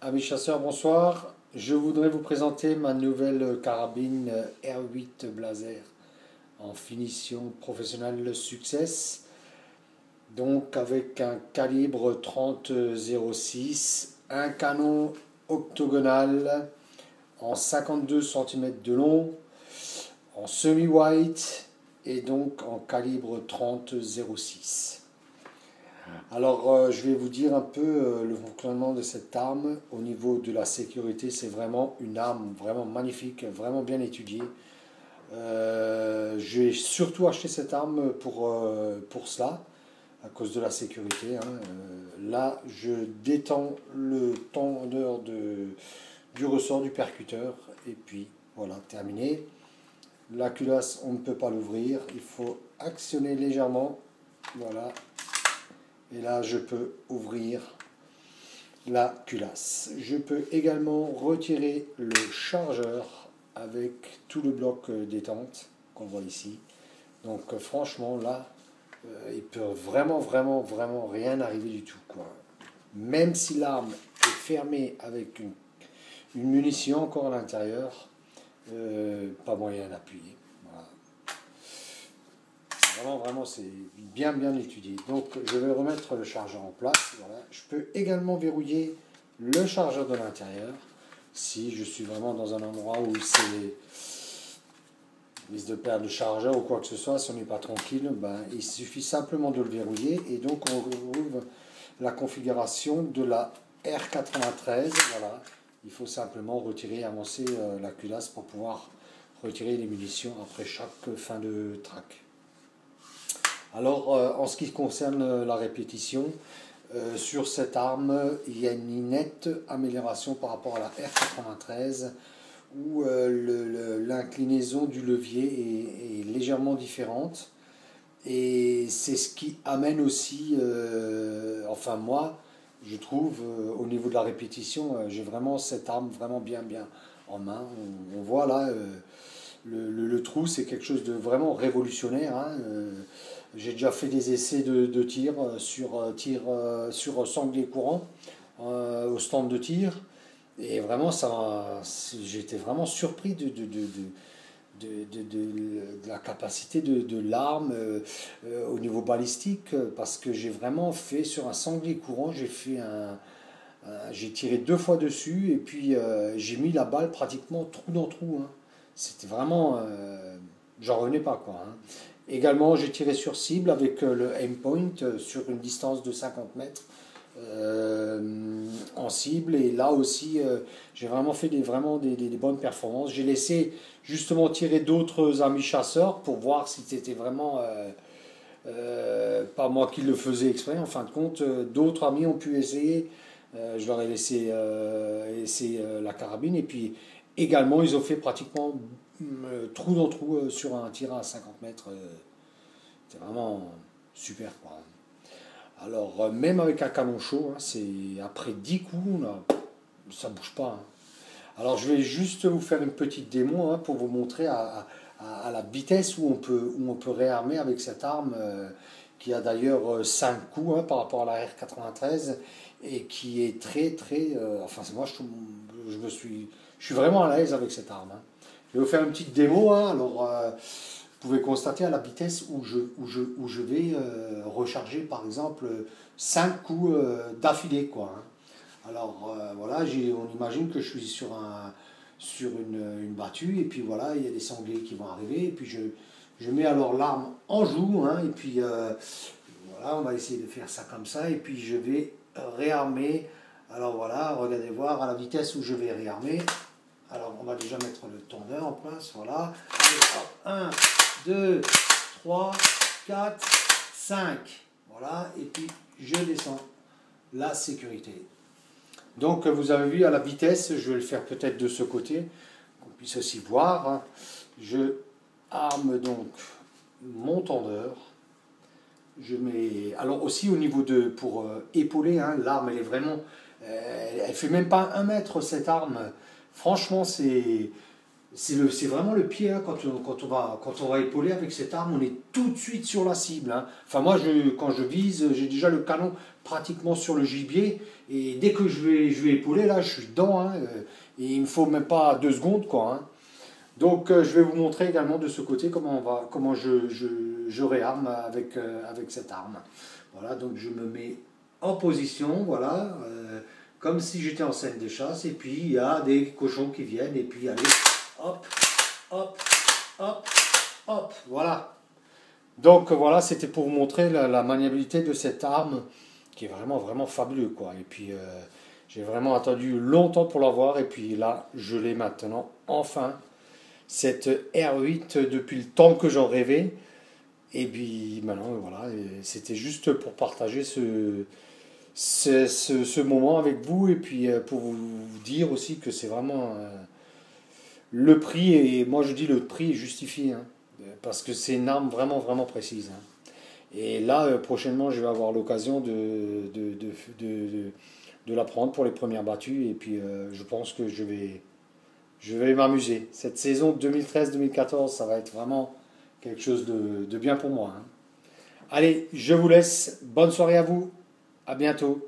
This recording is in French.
Amis chasseurs, bonsoir. Je voudrais vous présenter ma nouvelle carabine R8 Blazer en finition professionnelle Success. Donc avec un calibre 30-06, un canon octogonal en 52 cm de long, en semi-white et donc en calibre 30-06. Alors, je vais vous dire un peu le fonctionnement de cette arme. Au niveau de la sécurité, c'est vraiment une arme vraiment magnifique, vraiment bien étudiée. J'ai surtout acheté cette arme pour cela, à cause de la sécurité. Là, je détends le tendeur du ressort du percuteur. Et puis, voilà, terminé. La culasse, on ne peut pas l'ouvrir. Il faut actionner légèrement. Voilà. Et là, je peux ouvrir la culasse. Je peux également retirer le chargeur avec tout le bloc détente qu'on voit ici. Donc franchement, là, il peut vraiment rien arriver du tout, quoi. Même si l'arme est fermée avec une munition encore à l'intérieur, pas moyen d'appuyer. Voilà. Vraiment, c'est bien étudié. Donc, je vais remettre le chargeur en place. Voilà. Je peux également verrouiller le chargeur de l'intérieur. Si je suis vraiment dans un endroit où c'est risque de perdre le chargeur ou quoi que ce soit, si on n'est pas tranquille, il suffit simplement de le verrouiller. Et donc, on retrouve la configuration de la R93. Voilà. Il faut simplement retirer et avancer la culasse pour pouvoir retirer les munitions après chaque fin de track. Alors, en ce qui concerne la répétition, sur cette arme, il y a une nette amélioration par rapport à la R93, où l'inclinaison du levier est légèrement différente. Et c'est ce qui amène aussi, enfin moi, je trouve, au niveau de la répétition, j'ai vraiment cette arme vraiment bien en main. On voit là, le trou, c'est quelque chose de vraiment révolutionnaire. J'ai déjà fait des essais de tir sur sanglier courant au stand de tir. Et vraiment, j'étais vraiment surpris de la capacité de l'arme au niveau balistique, parce que j'ai vraiment fait sur un sanglier courant, j'ai tiré 2 fois dessus et puis j'ai mis la balle pratiquement trou dans trou. C'était vraiment, j'en revenais pas, quoi. Également, j'ai tiré sur cible avec le aim point sur une distance de 50 mètres en cible. Et là aussi, j'ai vraiment fait des bonnes performances. J'ai laissé justement tirer d'autres amis chasseurs pour voir si c'était vraiment pas moi qui le faisais exprès. En fin de compte, d'autres amis ont pu essayer. Je leur ai laissé essayer la carabine. Et puis également, ils ont fait pratiquement trou dans trou sur un tir à 50 mètres. C'était vraiment super, quoi. Alors, même avec un canon chaud, c'est après 10 coups, là, ça bouge pas. Alors, je vais juste vous faire une petite démo pour vous montrer à la vitesse où on peut réarmer avec cette arme, qui a d'ailleurs 5 coups par rapport à la R93 et qui est très, enfin, moi, je suis vraiment à l'aise avec cette arme. Je vais vous faire une petite démo. Alors, vous pouvez constater à la vitesse où je vais recharger, par exemple, 5 coups d'affilée, quoi. Alors, voilà, on imagine que je suis sur une battue, et puis voilà, il y a des sangliers qui vont arriver, et puis je mets alors l'arme en joue, et puis voilà, on va essayer de faire ça comme ça, et puis je vais réarmer. Alors voilà, regardez voir à la vitesse où je vais réarmer. Alors, on va déjà mettre le tendeur en place, voilà. Allez, hop, 1, 2, 3, 4, 5. Voilà, et puis je descends la sécurité. Donc, vous avez vu à la vitesse, je vais le faire peut-être de ce côté, qu'on puisse aussi voir. Je arme donc mon tendeur. Je mets. Alors, aussi au niveau pour épauler, l'arme, elle est vraiment. Elle fait même pas 1 mètre, cette arme. Franchement, c'est vraiment le pied, hein, quand on va épauler avec cette arme, on est tout de suite sur la cible. Hein. Enfin moi, quand je vise, j'ai déjà le canon pratiquement sur le gibier, et dès que je vais épauler, là, je suis dedans, hein, et il ne me faut même pas 2 secondes, quoi. Hein. Donc je vais vous montrer également de ce côté comment je réarme avec cette arme. Voilà, donc je me mets en position, voilà, comme si j'étais en scène de chasse, et puis il y a des cochons qui viennent, et puis allez, hop, hop, hop, hop, voilà. Donc voilà, c'était pour vous montrer la maniabilité de cette arme, qui est vraiment, vraiment fabuleux, quoi. Et puis j'ai vraiment attendu longtemps pour l'avoir, et puis là, je l'ai maintenant, enfin. Cette R8 depuis le temps que j'en rêvais. Et puis maintenant, voilà, c'était juste pour partager ce moment avec vous et puis pour vous dire aussi que c'est vraiment le prix, et moi je dis le prix est justifié, hein, parce que c'est une arme vraiment, vraiment précise. Hein. Et là, prochainement, je vais avoir l'occasion de la prendre pour les premières battues, et puis je pense que je vais m'amuser. Cette saison 2013-2014, ça va être vraiment quelque chose de bien pour moi. Hein. Allez, je vous laisse. Bonne soirée à vous. À bientôt.